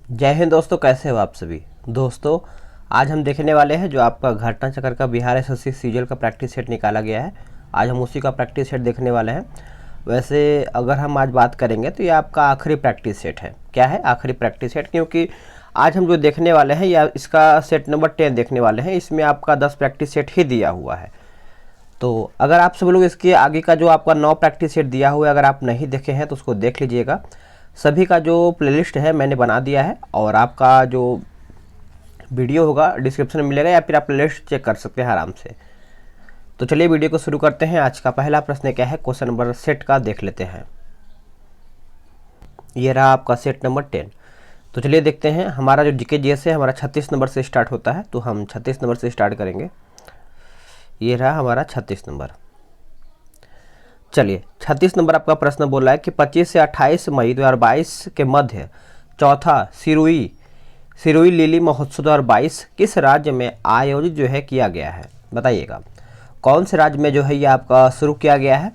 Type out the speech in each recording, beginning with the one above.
जय हिंद दोस्तों, कैसे हो आप सभी। दोस्तों आज हम देखने वाले हैं जो आपका घटना चक्र का बिहार एसएससी सीजीएल का प्रैक्टिस सेट निकाला गया है। आज हम उसी का प्रैक्टिस सेट देखने वाले हैं। वैसे अगर हम आज बात करेंगे तो ये आपका आखिरी प्रैक्टिस सेट है। क्या है? आखिरी प्रैक्टिस सेट, क्योंकि आज हम जो देखने वाले हैं या इसका सेट नंबर 10 देखने वाले हैं। इसमें आपका 10 प्रैक्टिस सेट ही दिया हुआ है। तो अगर आप सब लोग इसके आगे का जो आपका 9 प्रैक्टिस सेट दिया हुआ है अगर आप नहीं देखे हैं तो उसको देख लीजिएगा। सभी का जो प्लेलिस्ट है मैंने बना दिया है और आपका जो वीडियो होगा डिस्क्रिप्शन में मिलेगा या फिर आप प्लेलिस्ट चेक कर सकते हैं आराम से। तो चलिए वीडियो को शुरू करते हैं। आज का पहला प्रश्न क्या है, क्वेश्चन नंबर सेट का देख लेते हैं। ये रहा आपका सेट नंबर 10। तो चलिए देखते हैं। हमारा जो जीके जीएस है हमारा 36 नंबर से स्टार्ट होता है, तो हम 36 नंबर से स्टार्ट करेंगे। ये रहा हमारा 36 नंबर। चलिए 36 नंबर आपका प्रश्न बोला है कि 25 से 28 मई 2022 के मध्य चौथा सिरुई लिली महोत्सव 2022 किस राज्य में आयोजित जो है किया गया है, बताइएगा। कौन से राज्य में जो है ये आपका शुरू किया गया है?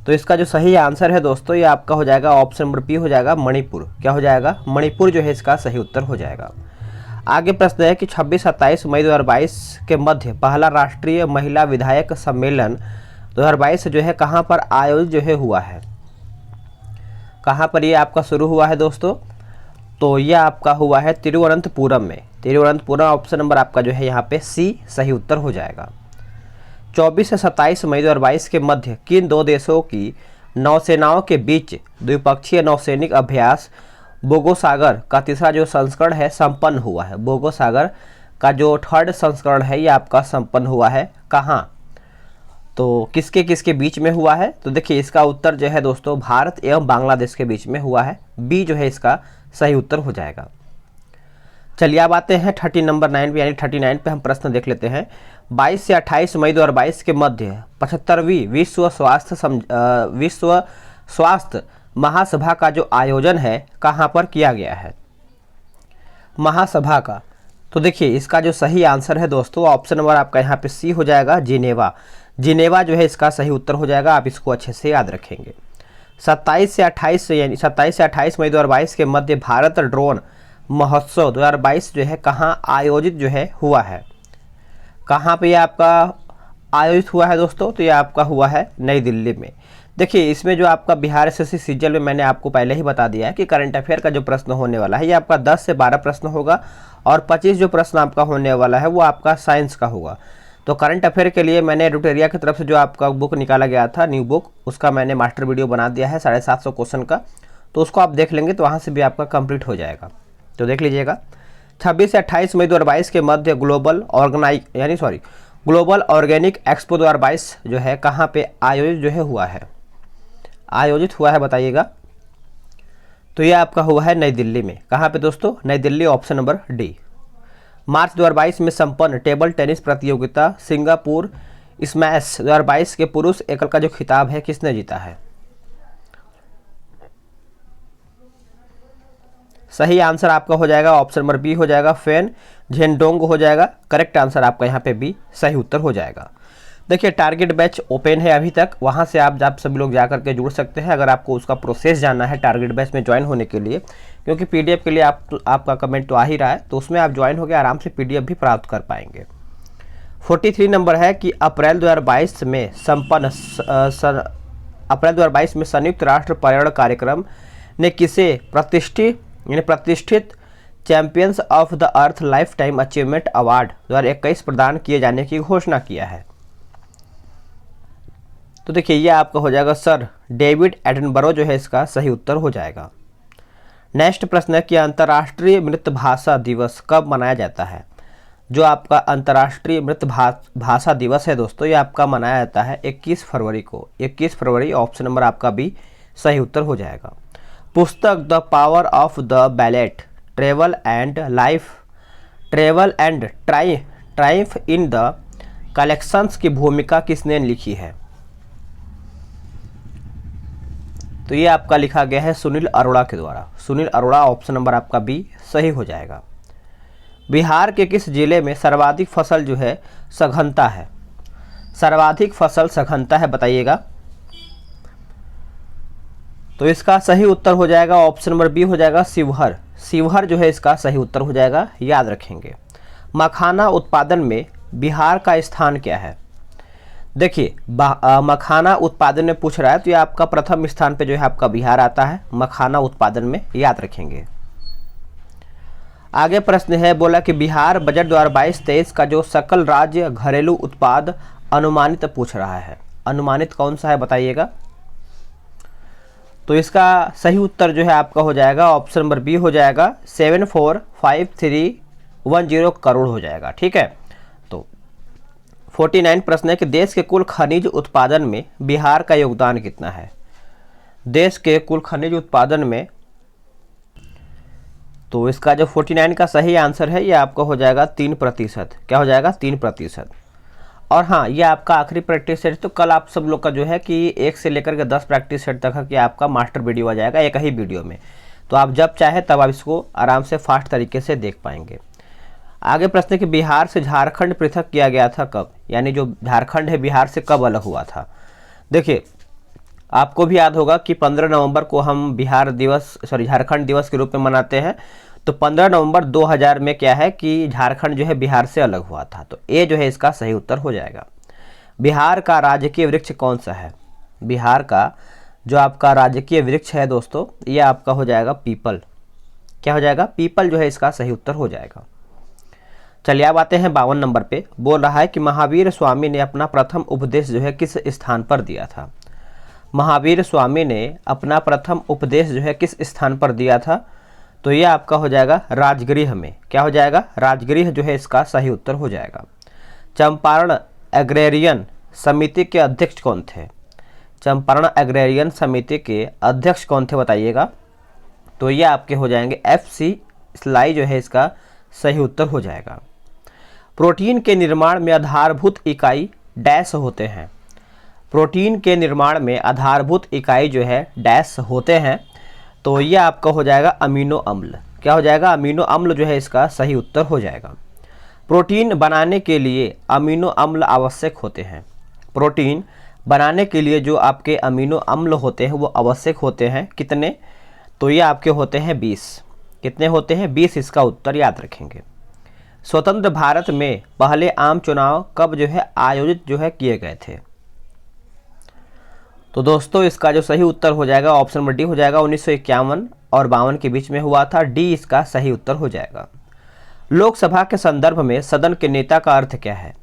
तो इसका जो सही आंसर है दोस्तों ये आपका हो जाएगा ऑप्शन नंबर बी हो जाएगा मणिपुर। क्या हो जाएगा? मणिपुर जो है इसका सही उत्तर हो जाएगा। आगे प्रश्न है कि 26-27 मई 2022 के मध्य पहला राष्ट्रीय महिला विधायक सम्मेलन 2022 जो है कहाँ पर आयोजित जो है हुआ है, कहाँ पर ये आपका शुरू हुआ है दोस्तों? तो यह आपका हुआ है तिरुवनंतपुरम में। तिरुवनंतपुरम ऑप्शन नंबर आपका जो है यहाँ पे सी सही उत्तर हो जाएगा। 24 से 27 मई 2022 के मध्य किन दो देशों की नौसेनाओं के बीच द्विपक्षीय नौसैनिक अभ्यास बोगोसागर का तीसरा जो संस्करण है संपन्न हुआ है। बोगोसागर का जो थर्ड संस्करण है ये आपका संपन्न हुआ है कहाँ? तो किसके किसके बीच में हुआ है? तो देखिए इसका उत्तर जो है दोस्तों भारत एवं बांग्लादेश के बीच में हुआ है। बी जो है इसका सही उत्तर हो जाएगा। चलिए अब आते हैं 30 नंबर 9 पे, यानी 39 पे हम प्रश्न देख लेते हैं। 22 से 28 मई 2022 के मध्य 75वीं विश्व स्वास्थ्य महासभा का जो आयोजन है कहाँ पर किया गया है, महासभा का? तो देखिए इसका जो सही आंसर है दोस्तों ऑप्शन नंबर आपका यहाँ पे सी हो जाएगा जिनेवा। जिनेवा जो है इसका सही उत्तर हो जाएगा। आप इसको अच्छे से याद रखेंगे। 27 से 28 मई 2022 के मध्य भारत ड्रोन महोत्सव 2022 जो है कहाँ आयोजित जो है हुआ है, कहाँ पे ये आपका आयोजित हुआ है दोस्तों? तो ये आपका हुआ है नई दिल्ली में। देखिए इसमें जो आपका बिहार एसएससी सीजीएल में मैंने आपको पहले ही बता दिया है कि करंट अफेयर का जो प्रश्न होने वाला है ये आपका 10 से 12 प्रश्न होगा और 25 जो प्रश्न आपका होने वाला है वो आपका साइंस का होगा। तो करंट अफेयर के लिए मैंने एडुटेरिया की तरफ से जो आपका बुक निकाला गया था न्यू बुक, उसका मैंने मास्टर वीडियो बना दिया है 750 क्वेश्चन का। तो उसको आप देख लेंगे तो वहाँ से भी आपका कंप्लीट हो जाएगा। तो देख लीजिएगा। 26 से 28 मई 2022 के मध्य ग्लोबल ऑर्गेनिक एक्सपो 2022 जो है कहाँ पे आयोजित जो है हुआ है, आयोजित हुआ है बताइएगा। तो ये आपका हुआ है नई दिल्ली में। कहाँ पे दोस्तों? नई दिल्ली, ऑप्शन नंबर डी। मार्च 2022 में संपन्न टेबल टेनिस प्रतियोगिता सिंगापुर स्मैश 2022 के पुरुष एकल का जो खिताब है किसने जीता है? सही आंसर आपका हो जाएगा ऑप्शन नंबर बी हो जाएगा फेन झेनडोंग हो जाएगा। करेक्ट आंसर आपका यहाँ पे बी सही उत्तर हो जाएगा। देखिए टारगेट बैच ओपन है अभी तक, वहाँ से आप सभी लोग जा करके जुड़ सकते हैं अगर आपको उसका प्रोसेस जानना है टारगेट बैच में ज्वाइन होने के लिए, क्योंकि पीडीएफ के लिए आपका कमेंट तो आ ही रहा है, तो उसमें आप ज्वाइन होकर आराम से पीडीएफ भी प्राप्त कर पाएंगे। 43 नंबर है कि अप्रैल 2022 में संयुक्त राष्ट्र पर्यावरण कार्यक्रम ने किसे प्रतिष्ठित champions of the earth life time achievement award 2021 प्रदान किए जाने की घोषणा किया है? तो देखिए ये आपका हो जाएगा सर डेविड एटनबरो जो है इसका सही उत्तर हो जाएगा। नेक्स्ट प्रश्न है कि अंतर्राष्ट्रीय मातृभाषा दिवस कब मनाया जाता है? जो आपका अंतर्राष्ट्रीय मातृभाषा दिवस है दोस्तों ये आपका मनाया जाता है 21 फरवरी को। 21 फरवरी ऑप्शन नंबर आपका बी सही उत्तर हो जाएगा। पुस्तक the power of the ballot travel and triumph in the collections की भूमिका किसने लिखी है? तो ये आपका लिखा गया है सुनील अरोड़ा के द्वारा। सुनील अरोड़ा ऑप्शन नंबर आपका बी सही हो जाएगा। बिहार के किस जिले में सर्वाधिक फसल जो है सघनता है, सर्वाधिक फसल सघनता है बताइएगा। तो इसका सही उत्तर हो जाएगा ऑप्शन नंबर बी हो जाएगा शिवहर। शिवहर जो है इसका सही उत्तर हो जाएगा, याद रखेंगे। मखाना उत्पादन में बिहार का स्थान क्या है? देखिए मखाना उत्पादन में पूछ रहा है तो ये आपका प्रथम स्थान पे जो है आपका बिहार आता है मखाना उत्पादन में, याद रखेंगे। आगे प्रश्न है, बोला कि बिहार बजट 2022-23 का जो सकल राज्य घरेलू उत्पाद अनुमानित पूछ रहा है, अनुमानित कौन सा है बताइएगा। तो इसका सही उत्तर जो है आपका हो जाएगा ऑप्शन नंबर बी हो जाएगा 745310 करोड़ हो जाएगा, ठीक है। तो 49 प्रश्न है कि देश के कुल खनिज उत्पादन में बिहार का योगदान कितना है? देश के कुल खनिज उत्पादन में, तो इसका जो 49 का सही आंसर है ये आपका हो जाएगा 3%। क्या हो जाएगा? 3%। और हाँ, ये आपका आखिरी प्रैक्टिस सेट, तो कल आप सब लोग का जो है कि 1 से लेकर के 10 प्रैक्टिस सेट तक है कि आपका मास्टर वीडियो आ जाएगा एक ही वीडियो में। तो आप जब चाहे तब आप इसको आराम से फास्ट तरीके से देख पाएंगे। आगे प्रश्न है कि बिहार से झारखंड पृथक किया गया था कब? यानी जो झारखंड है बिहार से कब अलग हुआ था? देखिए आपको भी याद होगा कि 15 नवंबर को हम झारखंड दिवस के रूप में मनाते हैं। तो 15 नवंबर 2000 में क्या है कि झारखंड जो है बिहार से अलग हुआ था। तो ये जो है इसका सही उत्तर हो जाएगा। बिहार का राजकीय वृक्ष कौन सा है? बिहार का जो आपका राजकीय वृक्ष है दोस्तों ये आपका हो जाएगा पीपल। क्या हो जाएगा? पीपल जो है इसका सही उत्तर हो जाएगा। चलिए अब आते हैं 52 नंबर पे। बोल रहा है कि महावीर स्वामी ने अपना प्रथम उपदेश जो है किस स्थान पर दिया था? महावीर स्वामी ने अपना प्रथम उपदेश जो है किस स्थान पर दिया था? तो ये आपका हो जाएगा राजगृह में। क्या हो जाएगा? राजगृह जो है इसका सही उत्तर हो जाएगा। चंपारण एग्रेरियन समिति के अध्यक्ष कौन थे? चंपारण एग्रेरियन समिति के अध्यक्ष कौन थे बताइएगा। तो ये आपके हो जाएंगे FC स्लाई जो है इसका सही उत्तर हो जाएगा। प्रोटीन के निर्माण में आधारभूत इकाई डैश होते हैं। प्रोटीन के निर्माण में आधारभूत इकाई जो है डैश होते हैं। तो ये आपका हो जाएगा अमीनो अम्ल। क्या हो जाएगा? अमीनो अम्ल जो है इसका सही उत्तर हो जाएगा। प्रोटीन बनाने के लिए अमीनो अम्ल आवश्यक होते हैं। प्रोटीन बनाने के लिए जो आपके अमीनो अम्ल होते हैं वो आवश्यक होते हैं कितने? तो ये आपके होते हैं 20। कितने होते हैं? 20 इसका उत्तर याद रखेंगे। स्वतंत्र भारत में पहले आम चुनाव कब जो है आयोजित जो है किए गए थे? तो दोस्तों इसका जो सही उत्तर हो जाएगा ऑप्शन नंबर डी हो जाएगा 1951 और 52 के बीच में हुआ था। डी इसका सही उत्तर हो जाएगा। लोकसभा के संदर्भ में सदन के नेता का अर्थ क्या है?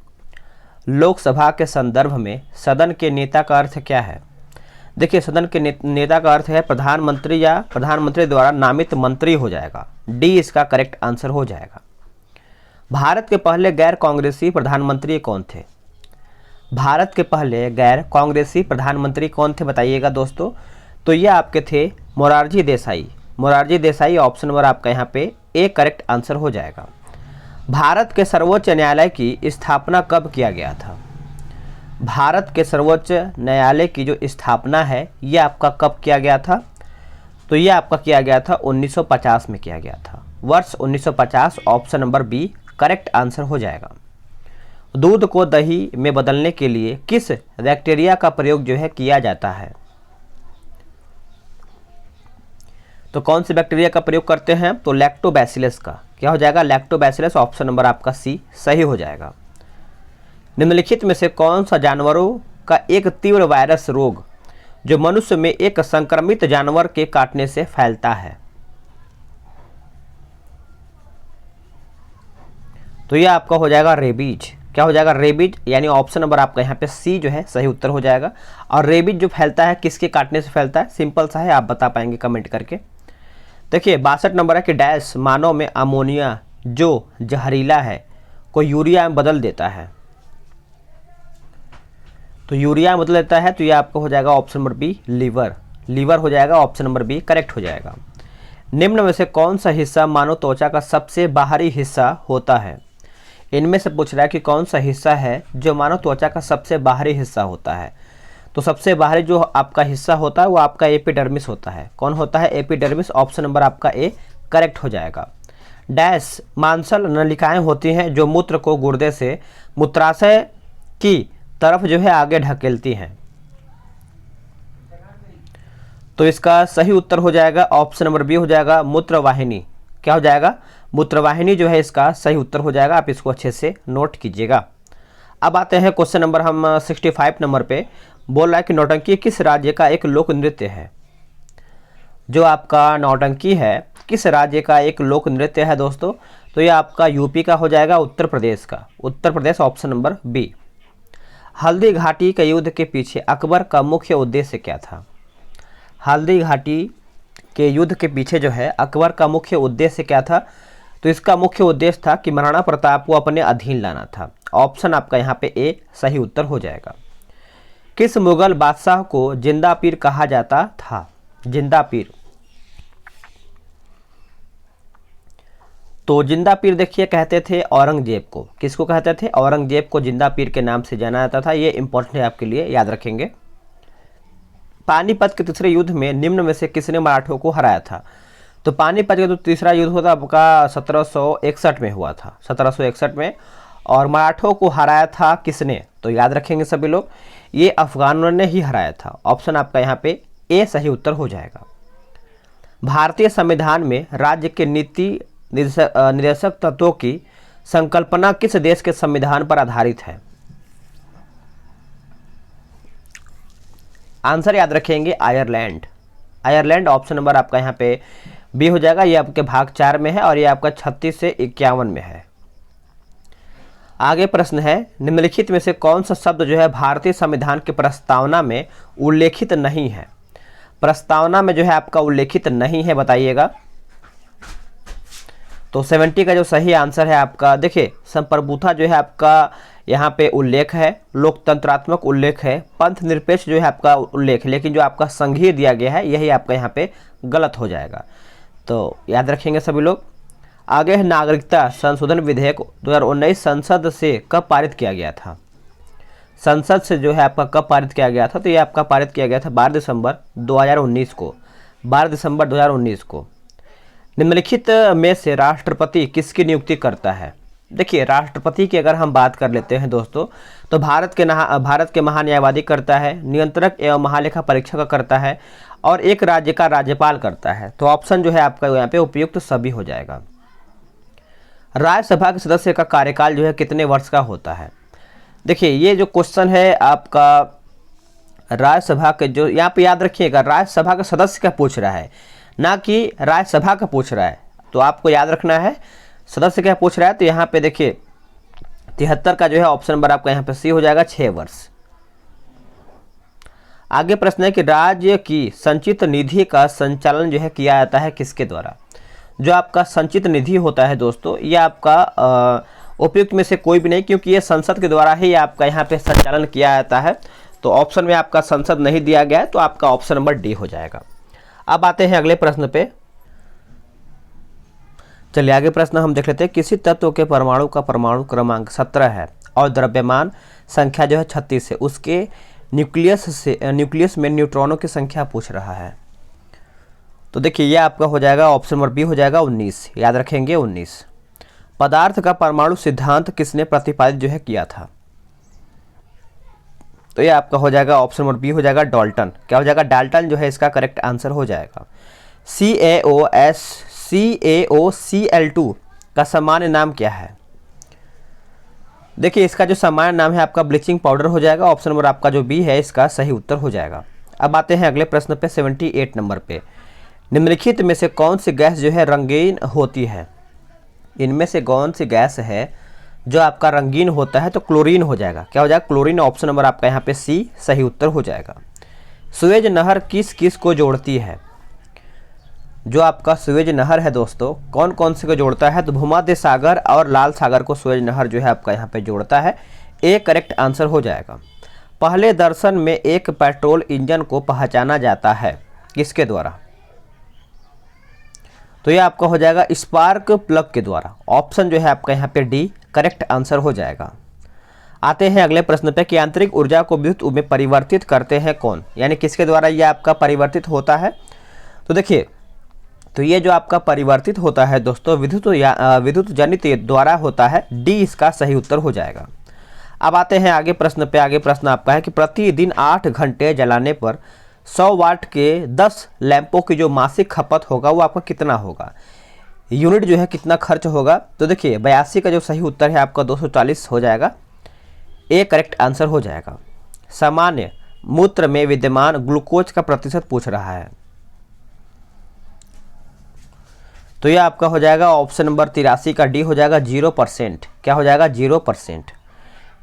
लोकसभा के संदर्भ में सदन के नेता का अर्थ क्या है? देखिए सदन के नेता का अर्थ है प्रधानमंत्री या प्रधानमंत्री द्वारा नामित मंत्री हो जाएगा। डी इसका करेक्ट आंसर हो जाएगा। भारत के पहले गैर कांग्रेसी प्रधानमंत्री कौन थे? भारत के पहले गैर कांग्रेसी प्रधानमंत्री कौन थे बताइएगा दोस्तों। तो ये आपके थे मोरारजी देसाई। मोरारजी देसाई ऑप्शन नंबर आपका यहाँ पे ए करेक्ट आंसर हो जाएगा। भारत के सर्वोच्च न्यायालय की स्थापना कब किया गया था? भारत के सर्वोच्च न्यायालय की जो स्थापना है ये आपका कब किया गया था? तो ये आपका किया गया था 1950 में किया गया था। वर्ष 1950 option number B correct answer हो जाएगा। दूध को दही में बदलने के लिए किस बैक्टीरिया का प्रयोग जो है किया जाता है? तो कौन से बैक्टीरिया का प्रयोग करते हैं? तो लैक्टोबैसिलस का। क्या हो जाएगा? लैक्टोबैसिलस ऑप्शन नंबर आपका सी सही हो जाएगा। निम्नलिखित में से कौन सा जानवरों का एक तीव्र वायरस रोग जो मनुष्य में एक संक्रमित जानवर के काटने से फैलता है? तो यह आपका हो जाएगा रेबीज। क्या हो जाएगा? रेबीज, यानी ऑप्शन नंबर आपका यहाँ पे सी जो है सही उत्तर हो जाएगा। और रेबीज जो फैलता है किसके काटने से फैलता है? सिंपल सा है, आप बता पाएंगे कमेंट करके। देखिए 62 नंबर है कि डैश मानव में अमोनिया जो जहरीला है को यूरिया में बदल देता है। तो यूरिया में बदल देता है तो ये आपका हो जाएगा option number B liver. Liver हो जाएगा ऑप्शन नंबर बी करेक्ट हो जाएगा। निम्न में से कौन सा हिस्सा मानव त्वचा का सबसे बाहरी हिस्सा होता है? इनमें से पूछ रहा है कि कौन सा हिस्सा है जो मानव त्वचा का सबसे बाहरी हिस्सा होता है। तो सबसे बाहरी जो आपका हिस्सा होता है वो आपका एपिडर्मिस होता है। कौन होता है? एपिडर्मिस ऑप्शन नंबर आपका ए करेक्ट हो जाएगा। डैश मांसल नलिकाएं होती हैं जो मूत्र को गुर्दे से मूत्राशय की तरफ जो है आगे ढकेलती हैं। तो इसका सही उत्तर हो जाएगा ऑप्शन नंबर बी हो जाएगा मूत्रवाहिनी। क्या हो जाएगा, मूत्रवाहिनी जो है इसका सही उत्तर हो जाएगा। आप इसको अच्छे से नोट कीजिएगा। अब आते हैं क्वेश्चन नंबर हम 65 नंबर पे। बोल रहा है कि नौटंकी किस राज्य का एक लोक नृत्य है। जो आपका नौटंकी है किस राज्य का एक लोक नृत्य है दोस्तों, तो ये आपका यूपी का हो जाएगा, उत्तर प्रदेश का, Uttar Pradesh, option number B. Haldi Ghati के युद्ध के पीछे अकबर का मुख्य उद्देश्य क्या था। हल्दी घाटी के युद्ध के पीछे जो है अकबर का मुख्य उद्देश्य क्या था, तो इसका मुख्य उद्देश्य था कि महाराणा प्रताप को अपने अधीन लाना था। ऑप्शन आपका यहाँ पे ए सही उत्तर हो जाएगा। किस मुगल बादशाह को जिंदा पीर कहा जाता था। जिंदा पीर, तो जिंदा पीर देखिए कहते थे औरंगजेब को। किसको कहते थे, औरंगजेब को जिंदा पीर के नाम से जाना जाता था। ये इंपॉर्टेंट है आपके लिए, याद रखेंगे। पानीपत के तीसरे युद्ध में निम्न में से किसने मराठों को हराया था। तो पानीपत का जो तीसरा युद्ध होता आपका 1761 में हुआ था, 1761 में, और मराठों को हराया था किसने, तो याद रखेंगे सभी लोग, ये अफगानों ने ही हराया था। ऑप्शन आपका यहाँ पे ए सही उत्तर हो जाएगा। भारतीय संविधान में राज्य के नीति निर्देशक तत्वों की संकल्पना किस देश के संविधान पर आधारित है। आंसर याद रखेंगे आयरलैंड। आयरलैंड, ऑप्शन नंबर आपका यहाँ पे बी हो जाएगा। ये आपके भाग 4 में है और ये आपका 36 से 51 में है। आगे प्रश्न है, निम्नलिखित में से कौन सा शब्द जो है भारतीय संविधान की प्रस्तावना में उल्लेखित नहीं है। प्रस्तावना में जो है आपका उल्लेखित नहीं है, बताइएगा। तो 70 का जो सही आंसर है आपका, देखिए संप्रभुता जो है आपका यहाँ पे उल्लेख है, लोकतंत्रात्मक उल्लेख है, पंथ निरपेक्ष जो है आपका उल्लेख है, लेकिन जो आपका संघीय दिया गया है यही आपका यहाँ पे गलत हो जाएगा। तो याद रखेंगे सभी लोग। आगे है नागरिकता संशोधन विधेयक 2019 संसद से कब पारित किया गया था। संसद से जो है आपका कब पारित किया गया था, तो ये आपका पारित किया गया था 12 दिसंबर 2019 को, 12 दिसंबर 2019 को। निम्नलिखित में से राष्ट्रपति किसकी नियुक्ति करता है। देखिए राष्ट्रपति की अगर हम बात कर लेते हैं दोस्तों, तो भारत के महान्यायवादी करता है, नियंत्रक एवं महालेखा परीक्षक करता है, और एक राज्य का राज्यपाल करता है। तो ऑप्शन जो है आपका यहाँ पे उपयुक्त सभी हो जाएगा। राज्यसभा के सदस्य का कार्यकाल जो है कितने वर्ष का होता है। देखिए ये जो क्वेश्चन है आपका राज्यसभा के, जो यहाँ पे याद रखिएगा राज्यसभा का सदस्य का पूछ रहा है, ना कि राज्यसभा का पूछ रहा है। तो आपको याद रखना है सदस्य क्या पूछ रहा है। तो यहाँ पे देखिए 73 का जो है ऑप्शन नंबर आपका यहाँ पे सी हो जाएगा, 6 वर्ष। आगे प्रश्न है कि राज्य की संचित निधि का संचालन जो है किया जाता है किसके द्वारा। जो आपका संचित निधि होता है दोस्तों, ये आपका उपयुक्त में से कोई भी नहीं, क्योंकि ये संसद के द्वारा ही आपका यहाँ पे संचालन किया जाता है। तो ऑप्शन में आपका संसद नहीं दिया गया है, तो आपका ऑप्शन नंबर डी हो जाएगा। अब आते हैं अगले प्रश्न पे। चलिए आगे प्रश्न हम देख लेते हैं। किसी तत्व के परमाणु का परमाणु क्रमांक 17 है और द्रव्यमान संख्या जो है 36 है, उसके न्यूक्लियस में न्यूट्रॉनों की संख्या पूछ रहा है। तो देखिए ये आपका हो जाएगा ऑप्शन नंबर बी हो जाएगा 19, याद रखेंगे 19। पदार्थ का परमाणु सिद्धांत किसने प्रतिपादित जो है किया था। तो ये आपका हो जाएगा ऑप्शन नंबर बी हो जाएगा डाल्टन। क्या हो जाएगा, डाल्टन जो है इसका करेक्ट आंसर हो जाएगा। CaOCl2 का सामान्य नाम क्या है। देखिए इसका जो सामान्य नाम है आपका ब्लीचिंग पाउडर हो जाएगा। ऑप्शन नंबर आपका जो बी है इसका सही उत्तर हो जाएगा। अब आते हैं अगले प्रश्न पे 78 नंबर पे। निम्नलिखित में से कौन सी गैस जो है रंगीन होती है। इनमें से कौन सी गैस है जो आपका रंगीन होता है, तो क्लोरीन हो जाएगा। क्या हो जाएगा, क्लोरीन। ऑप्शन नंबर आपका यहाँ पे सी सही उत्तर हो जाएगा। सुएज नहर किस किस को जोड़ती है। जो आपका सुएज नहर है दोस्तों, कौन कौन से को जोड़ता है, तो भूमध्य सागर और लाल सागर को सुएज नहर जो है आपका यहाँ पे जोड़ता है। ए करेक्ट आंसर हो जाएगा। पहले दर्शन में एक पेट्रोल इंजन को पहचाना जाता है किसके द्वारा। तो ये आपका हो जाएगा स्पार्क प्लग के द्वारा। ऑप्शन जो है आपका यहाँ पे डी करेक्ट आंसर हो जाएगा। आते हैं अगले प्रश्न पे कि आंतरिक ऊर्जा को विद्युत में परिवर्तित करते हैं कौन, यानी किसके द्वारा ये आपका परिवर्तित होता है। तो देखिए तो ये जो आपका परिवर्तित होता है दोस्तों विद्युत जनित द्वारा होता है। डी इसका सही उत्तर हो जाएगा। अब आते हैं आगे प्रश्न पे। आगे प्रश्न आपका है कि प्रतिदिन 8 घंटे जलाने पर 100 वाट के 10 लैंपों की जो मासिक खपत होगा वो आपका कितना होगा। यूनिट जो है कितना खर्च होगा, तो देखिए 82 का जो सही उत्तर है आपका 240 हो जाएगा, ए करेक्ट आंसर हो जाएगा। सामान्य मूत्र में विद्यमान ग्लूकोज का प्रतिशत पूछ रहा है, तो यह आपका हो जाएगा ऑप्शन नंबर 83 का डी हो जाएगा 0%। क्या हो जाएगा 0%।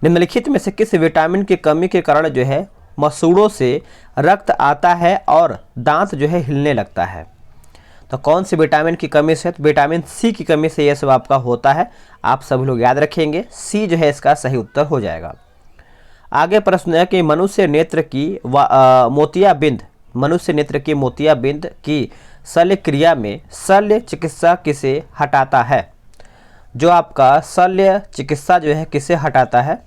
निम्नलिखित में से किस विटामिन की कमी के कारण जो है मसूड़ों से रक्त आता है और दांत जो है हिलने लगता है, तो कौन सी विटामिन की कमी से, तो विटामिन सी की कमी से यह सब आपका होता है। आप सभी लोग याद रखेंगे, सी जो है इसका सही उत्तर हो जाएगा। आगे प्रश्न है कि मनुष्य नेत्र की मोतियाबिंद, मनुष्य नेत्र की मोतियाबिंद की शल्य क्रिया में शल्य चिकित्सा किसे हटाता है। जो आपका शल्य चिकित्सा जो है किसे हटाता है,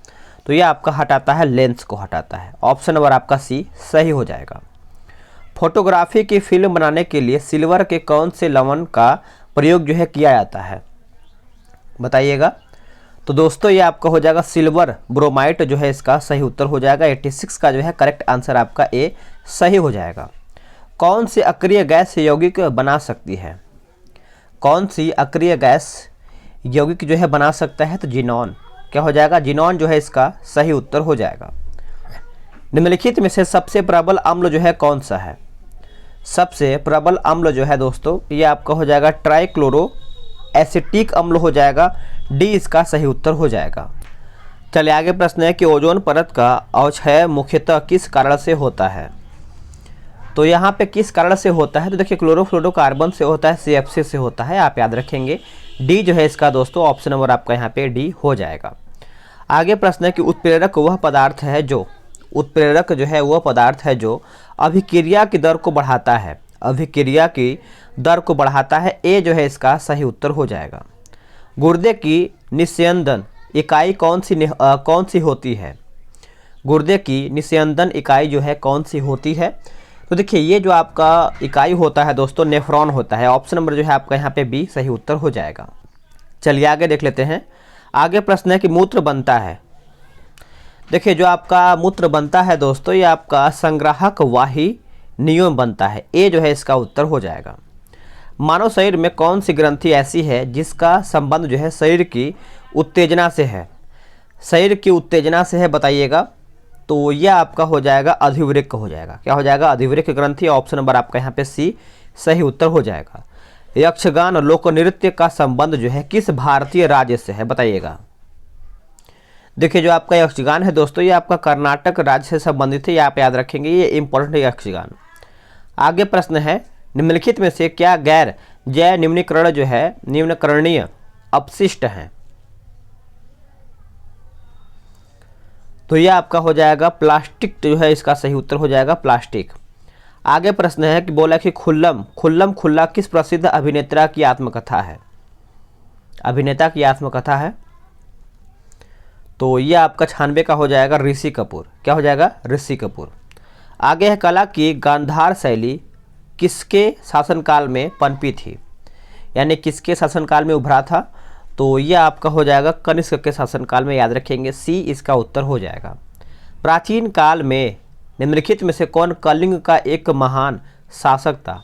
तो यह आपका हटाता है लेंस को हटाता है। ऑप्शन नंबर आपका सी सही हो जाएगा। फोटोग्राफी की फिल्म बनाने के लिए सिल्वर के कौन से लवण का प्रयोग जो है किया जाता है, बताइएगा। तो दोस्तों ये आपका हो जाएगा सिल्वर ब्रोमाइट जो है इसका सही उत्तर हो जाएगा। 86 का जो है करेक्ट आंसर आपका ए सही हो जाएगा। कौन सी अक्रिय गैस यौगिक बना सकती है, कौन सी अक्रिय गैस यौगिक जो है बना सकता है, तो जिनॉन। क्या हो जाएगा, जिनॉन जो है इसका सही उत्तर हो जाएगा। निम्नलिखित में से सबसे प्रबल अम्ल जो है कौन सा है, सबसे प्रबल अम्ल जो है दोस्तों ये आपका हो जाएगा ट्राइक्लोरो एसिटिक अम्ल हो जाएगा, डी इसका सही उत्तर हो जाएगा। चलिए आगे प्रश्न है कि ओजोन परत का अवक्षय मुख्यतः किस कारण से होता है, तो यहाँ पे किस कारण से होता है, तो देखिए क्लोरोफ्लोरोकार्बन से होता है, CFC से होता है, आप याद रखेंगे। डी जो है इसका दोस्तों ऑप्शन नंबर आपका यहाँ पे डी हो जाएगा। आगे प्रश्न है कि उत्प्रेरक वह पदार्थ है जो, उत्प्रेरक जो है वह पदार्थ है जो अभिक्रिया की दर को बढ़ाता है, अभिक्रिया की दर को बढ़ाता है, ए जो है इसका सही उत्तर हो जाएगा। गुर्दे की निस्यंदन इकाई कौन सी होती है, गुर्दे की निस्यंदन इकाई जो है कौन सी होती है, तो देखिए ये जो आपका इकाई होता है दोस्तों नेफ्रॉन होता है। ऑप्शन नंबर जो है आपका यहाँ पे बी सही उत्तर हो जाएगा। चलिए आगे देख लेते हैं। आगे प्रश्न है कि मूत्र बनता है, देखिए जो आपका मूत्र बनता है दोस्तों ये आपका संग्राहक वाहिनियों बनता है, ए जो है इसका उत्तर हो जाएगा। मानव शरीर में कौन सी ग्रंथि ऐसी है जिसका संबंध जो है शरीर की उत्तेजना से है, शरीर की उत्तेजना से है, बताइएगा। तो यह आपका हो जाएगा अधिवृक्क हो जाएगा। क्या हो जाएगा, अधिवृक्क ग्रंथि। ऑप्शन नंबर आपका यहाँ पे सी सही उत्तर हो जाएगा। यक्षगान लोक नृत्य का संबंध जो है किस भारतीय राज्य से है, बताइएगा। देखिए जो आपका यक्षगान है दोस्तों ये आपका कर्नाटक राज्य से संबंधित है, ये आप याद रखेंगे, ये इंपॉर्टेंट है यक्षगान। आगे प्रश्न है निम्नलिखित में से क्या गैर जैव निम्नीकरण जो है निम्नकरणीय अपशिष्ट हैं, तो यह आपका हो जाएगा प्लास्टिक जो है इसका सही उत्तर हो जाएगा, प्लास्टिक। आगे प्रश्न है कि बोला कि खुल्लम खुल्ला किस प्रसिद्ध अभिनेता की आत्मकथा है, अभिनेता की आत्मकथा है, तो यह आपका 96 का हो जाएगा ऋषि कपूर। क्या हो जाएगा, ऋषि कपूर। आगे है कला की गांधार शैली किसके शासनकाल में पनपी थी, यानी किसके शासनकाल में उभरा था, तो यह आपका हो जाएगा कनिष्क के शासनकाल में, याद रखेंगे, सी इसका उत्तर हो जाएगा। प्राचीन काल में निम्नलिखित में से कौन कलिंग का एक महान शासक था,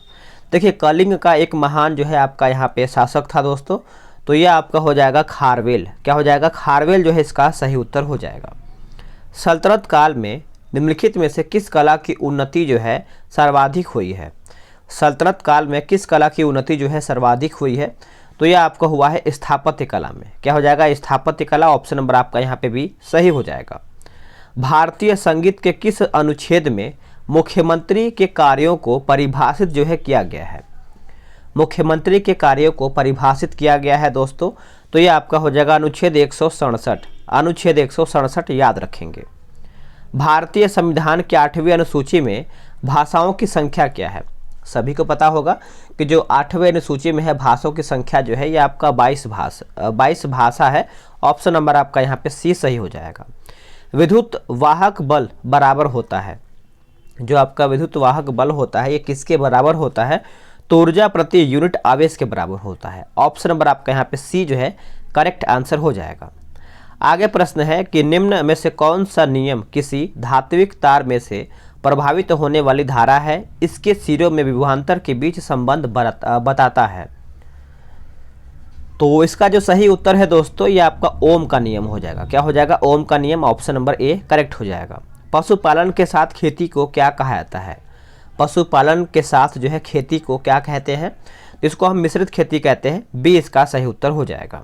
देखिए कलिंग का एक महान जो है आपका यहाँ पे शासक था दोस्तों, तो यह आपका हो जाएगा खारवेल। क्या हो जाएगा, खारवेल जो है इसका सही उत्तर हो जाएगा। सल्तनत काल में निम्नलिखित में से किस कला की उन्नति जो है सर्वाधिक हुई है, सल्तनत काल में किस कला की उन्नति जो है सर्वाधिक हुई है, तो यह आपका हुआ है स्थापत्य कला में। क्या हो जाएगा, स्थापत्य कला। ऑप्शन नंबर आपका यहाँ पे भी सही हो जाएगा। भारतीय संगीत के किस अनुच्छेद में मुख्यमंत्री के कार्यों को परिभाषित जो है किया गया है, मुख्यमंत्री के कार्यों को परिभाषित किया गया है दोस्तों, तो यह आपका हो जाएगा अनुच्छेद 167, अनुच्छेद 167 याद रखेंगे। भारतीय संविधान के 8वीं अनुसूची में भाषाओं की संख्या क्या है, सभी को पता होगा कि जो 8वें अनुसूची में है भाषाओं की संख्या जो है ये आपका 22 भाषा है। ऑप्शन नंबर आपका यहाँ पे सी सही हो जाएगा। विद्युत वाहक बल बराबर होता है, जो आपका विद्युत वाहक बल होता है ये किसके बराबर होता है, तो ऊर्जा प्रति यूनिट आवेश के बराबर होता है। ऑप्शन नंबर आपका यहाँ पे सी जो है करेक्ट आंसर हो जाएगा। आगे प्रश्न है कि निम्न में से कौन सा नियम किसी धात्विक तार में से प्रभावित होने वाली धारा है, इसके सिरों में विभवांतर के बीच संबंध बताता है, तो इसका जो सही उत्तर है दोस्तों ये आपका ओम का नियम हो जाएगा। क्या हो जाएगा? ओम का नियम, ऑप्शन नंबर ए करेक्ट हो जाएगा। पशुपालन के साथ खेती को क्या कहा जाता है? पशुपालन के साथ जो है खेती को क्या कहते हैं? इसको हम मिश्रित खेती कहते हैं। बी इसका सही उत्तर हो जाएगा।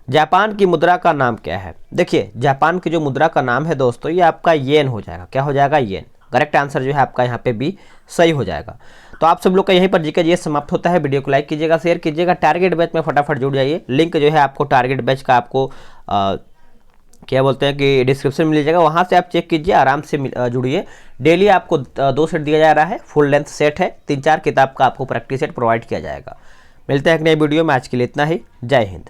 जापान की मुद्रा का नाम क्या है? देखिए जापान की जो मुद्रा का नाम है दोस्तों ये आपका येन हो जाएगा। क्या हो जाएगा? येन। करेक्ट आंसर जो है आपका यहाँ पे बी सही हो जाएगा। तो आप सब लोग का यहीं पर जीके ये समाप्त होता है। वीडियो को लाइक कीजिएगा, शेयर कीजिएगा। टारगेट बैच में फटाफट जुड़ जाइए। लिंक जो है आपको टारगेट बैच का आपको क्या बोलते हैं कि डिस्क्रिप्शन में मिल जाएगा, वहाँ से आप चेक कीजिए, आराम से जुड़िए। डेली आपको 2 सेट दिया जा रहा है, फुल लेंथ सेट है, 3-4 किताब का आपको प्रैक्टिस सेट प्रोवाइड किया जाएगा। मिलते हैं एक नई वीडियो में, आज के लिए इतना ही। जय हिंद।